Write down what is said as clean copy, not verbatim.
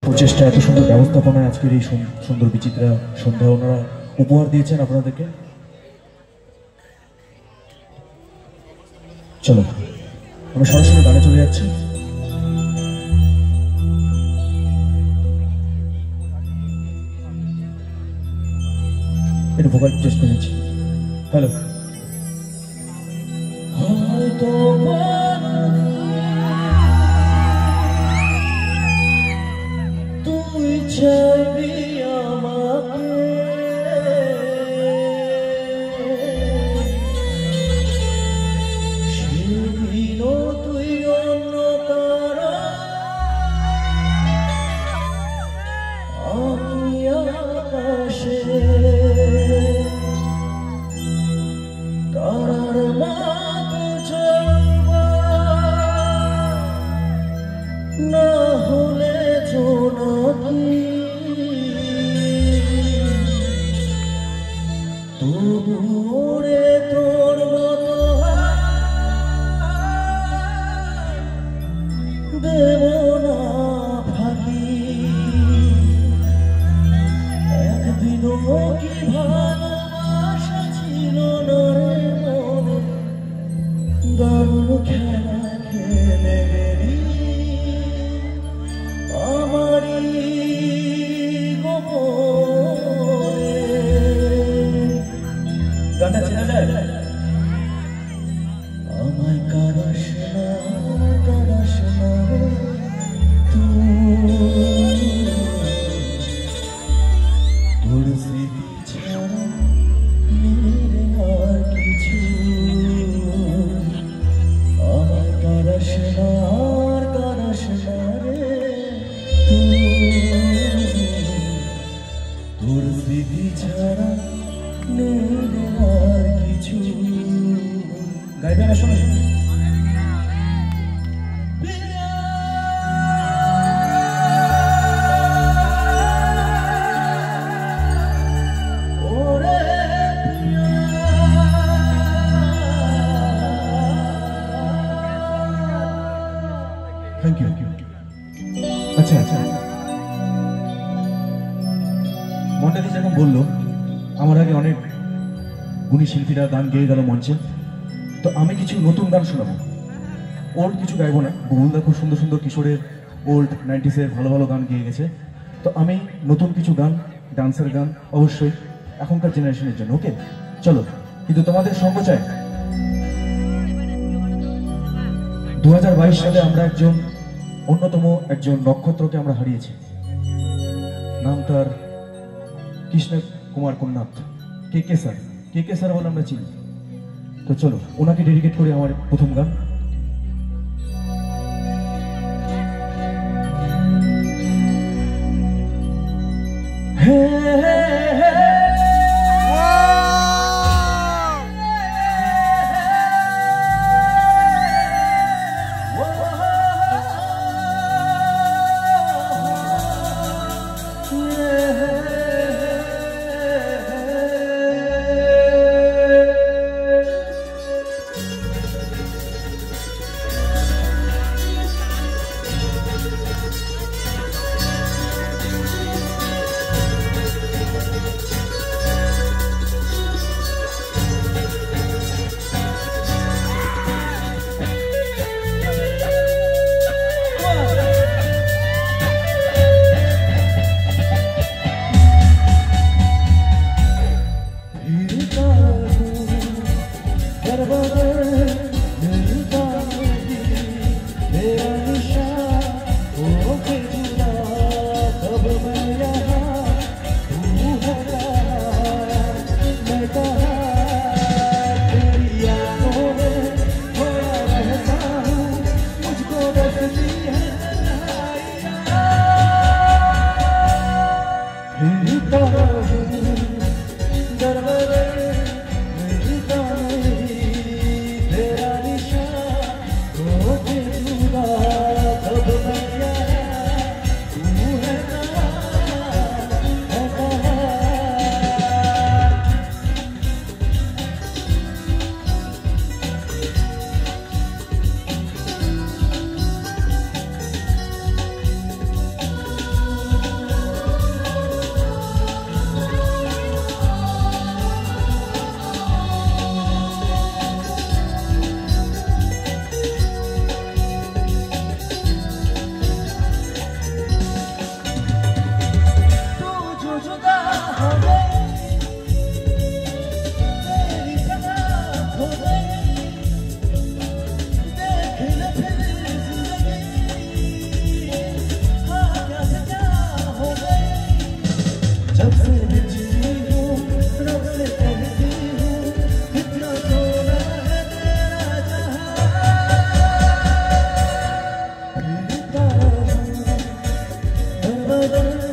প্রচেষ্টা, এত সুন্দর ব্যবস্থাপনায় আজকের এই সুন্দর বিচিত্রা সন্ধ্যা ওনারা উপহার দিয়েছেন আপনাদেরকে। চলো আমরা সরাসরি গানে চলে যাচ্ছি। একটু ভোকাল টেস্ট করে নিচ্ছি। হ্যালো। হয়তো তুই চাইবি আমাকে, সেদিনও তুই অন্য কারো, আমি আকাশে তারার মতো চলবা, না হলে জোনাকি তবু রে তোর মতো দেব না ফাঁকি। একদিনও কি ভালোবাসা ছিল না রে মনে, দারুণ খেলা খেলে গেলি আমারই গোপনে। গানটা চেনা যায়? আমায় কারাস না রে তুই, তোর স্মৃতি ছাড়া মেরে আর কিছু। আমায় কারাস না রে তুই, তোর স্মৃতি ছাড়া মেরে আর কিছু। গাইবে না শোনো? Thank you. আচ্ছা আচ্ছা, মন্টাদি যখন বললো আমার আগে অনেক গুণী শিল্পীরা গান গেয়ে গেল মঞ্চে, তো আমি কিছু নতুন গান শোনাবো। ওল্ড কিছু গাইবো না, বহুলদা খুব সুন্দর সুন্দর কিশোরের ওল্ড 90s ভালো ভালো গান গেয়ে গেছে, তো আমি নতুন কিছু গান, ডান্সের গান অবশ্যই এখনকার জেনারেশনের জন্য। ওকে চলো, কিন্তু তোমাদের সঙ্গ চাই। 2022 সালে আমরা অন্যতম একজন নক্ষত্রকে আমরা হারিয়েছি, নাম তার কৃষ্ণ কুমার কুন্নাথ, কে স্যার বলে আমরা চিনি। তো চলো ওনাকে ডেডিকেট করি আমার প্রথম গান। সাগর